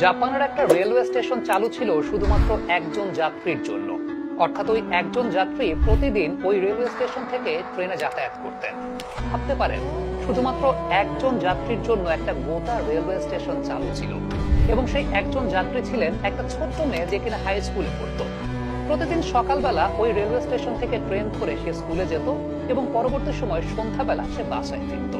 জাপানের একটা railway station চালু ছিল শুধুমাত্র একজন যাত্রীর জন্য। অর্থাৎ ওই একজন যাত্রী প্রতিদিন ওই রেলওয়ে স্টেশন থেকে ট্রেনে যাতায়াত করতেন। ভাবতে পারেন, শুধুমাত্র একজন যাত্রীর জন্য একটা গোটা রেলওয়ে স্টেশন চালু ছিল, এবং সেই একজন যাত্রী ছিলেন একটা ছোট্ট মেয়ে যে কিনা হাই স্কুলে পড়তো। প্রতিদিন সকালবেলা ওই রেলওয়ে স্টেশন থেকে ট্রেন ধরে সে স্কুলে যেত এবং পরবর্তী সময় সন্ধ্যাবেলা সে বাসায় ফিরত।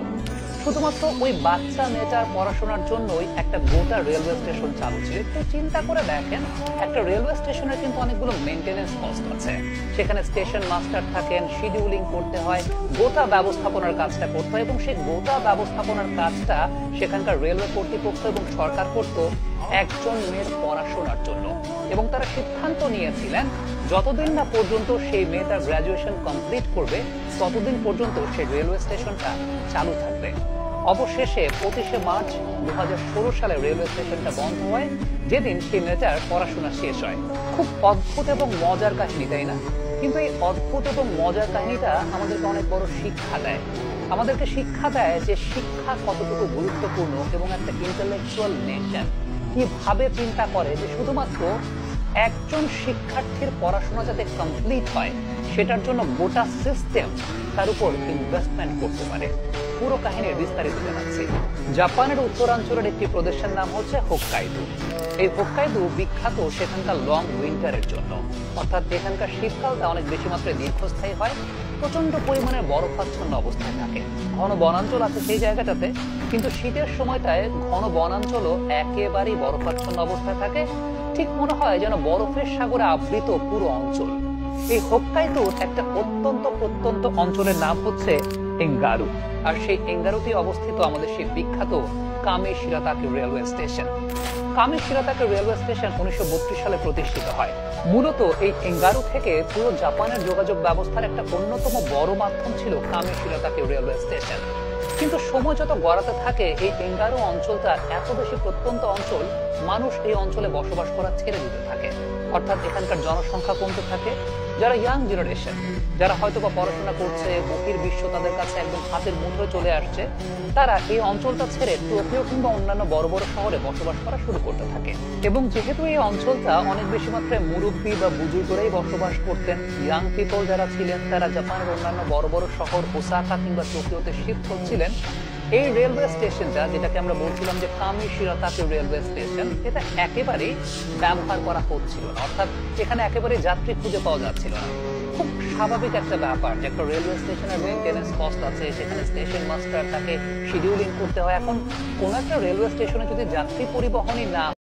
শুধুমাত্র ওই বাচ্চা মেয়েটার পড়াশোনার জন্যই একটা গোটা রেলওয়ে স্টেশন চালু ছিল। একটু চিন্তা করে দেখেন, একটা রেলওয়ে স্টেশনের কিন্তু অনেকগুলো মেইনটেনেন্স কস্ট আছে। সেখানে স্টেশন মাস্টার থাকেন, শিডিউলিং করতে হয়, গোটা ব্যবস্থাপনার কাজটা করতে হয়, এবং সেই গোটা ব্যবস্থাপনার কাজটা সেখানকার রেলওয়ে কর্তৃপক্ষ এবং সরকার করত একজন মেয়ের পড়াশোনার জন্য। এবং তারা সিদ্ধান্ত নিয়েছিলেন যতদিন না পর্যন্ত সেই মেয়ে তার গ্রাজুয়েশন কমপ্লিট করবে ততদিন পর্যন্ত সেই রেলওয়ে স্টেশনটা চালু থাকবে। অবশেষে 25শে মার্চ 2016 সালে রেলওয়ে স্টেশনটা বন্ধ হয়, যেদিন সেই মেয়েটার পড়াশোনা শেষ হয়। খুব অদ্ভুত এবং মজার কাহিনী, তাই না? কিন্তু এই অদ্ভুত এবং মজার কাহিনীটা আমাদেরকে অনেক বড় শিক্ষা দেয়। আমাদেরকে শিক্ষা দেয় যে শিক্ষা কতটুকু গুরুত্বপূর্ণ, এবং একটা ইন্টেলেকচুয়াল নেশন কিভাবে চিন্তা করে যে শুধুমাত্র একজন শিক্ষার্থীর পড়াশোনা যাতে কমপ্লিট হয় সেটার জন্য গোটা সিস্টেম তার উপর ইনভেস্টমেন্ট করতে পারে। পুরো কাহিনীর বিস্তারিত জানাচ্ছি। জাপানের উত্তরাঞ্চলের একটি প্রদেশের নাম হচ্ছে হোক্কাইদো। এই হোক্কাইদো বিখ্যাত সেখানকার লং উইন্টারের জন্য। অর্থাৎ এখানকার শীতকালটা অনেক বেশি মাত্রায় দীর্ঘস্থায়ী হয়, প্রচন্ড পরিমাণে বরফাচ্ছন্ন অবস্থায় থাকে। ঘন বনাঞ্চল আছে সেই জায়গাটাতে, কিন্তু শীতের সময়টায় ঘন বনাঞ্চলও একেবারেই বরফাচ্ছন্ন অবস্থায় থাকে। ঠিক মনে হয় যেন বরফের সাগরে আবৃত পুরো অঞ্চল। এই হোক্কাইদোর একটা অত্যন্ত প্রত্যন্ত অঞ্চলের নাম হচ্ছে এঙ্গারু, আর সেই এঙ্গারুতে অবস্থিত আমাদের সেই বিখ্যাত কামিশিরাতাকে রেলওয়ে স্টেশন। কামিশিরাতাকে রেলওয়ে স্টেশন 1932 সালে প্রতিষ্ঠিত হয়। মূলত এই এঙ্গারু থেকে পুরো জাপানের যোগাযোগ ব্যবস্থার একটা অন্যতম বড় মাধ্যম ছিল কামিশিরাতাকে রেলওয়ে স্টেশন। কিন্তু সময় যত গড়াতে থাকে এই এঙ্গারু অঞ্চলটা এত বেশি প্রত্যন্ত অঞ্চল, মানুষ এই অঞ্চলে বসবাস করা ছেড়ে দিতে থাকে। অর্থাৎ এখানকার জনসংখ্যা কমতে থাকে। যারা ইয়াং জেনারেশন, যারা হয়তো বা পড়াশোনা করছে, বহির্বিশ্ব তাদের কাছে একদম হাতের মুঠোয় চলে আসছে, তারা এই অঞ্চলটা ছেড়ে টোকিও কিংবা অন্যান্য বড় বড় শহরে বসবাস করা শুরু করতে থাকে। এবং যেহেতু এই অঞ্চলটা অনেক বেশি মাত্রায় মুরব্বী বা বুজুর্গরাই বসবাস করতেন, ইয়াং পিপল যারা ছিলেন তারা জাপানের অন্যান্য বড় বড় শহর ওসাকা কিংবা টোকিওতে শিফট হচ্ছিলেন। এই রেলওয়ে স্টেশনটা, যেটাকে আমরা বলছিলাম যে কামিশিরাতাকে রেলওয়ে স্টেশন, এটা একেবারেই ব্যবহার করা হচ্ছিল না। অর্থাৎ এখানে একেবারে যাত্রী খুঁজে পাওয়া যাচ্ছিল না। খুব স্বাভাবিক একটা ব্যাপার যে একটা রেলওয়ে স্টেশনের মেইনটেনেন্স কস্ট আছে, সেখানে স্টেশন মাস্টার তাকে শিডিউলিং করতে হয়। এখন কোন একটা রেলওয়ে স্টেশনে যদি যাত্রী পরিবহনই না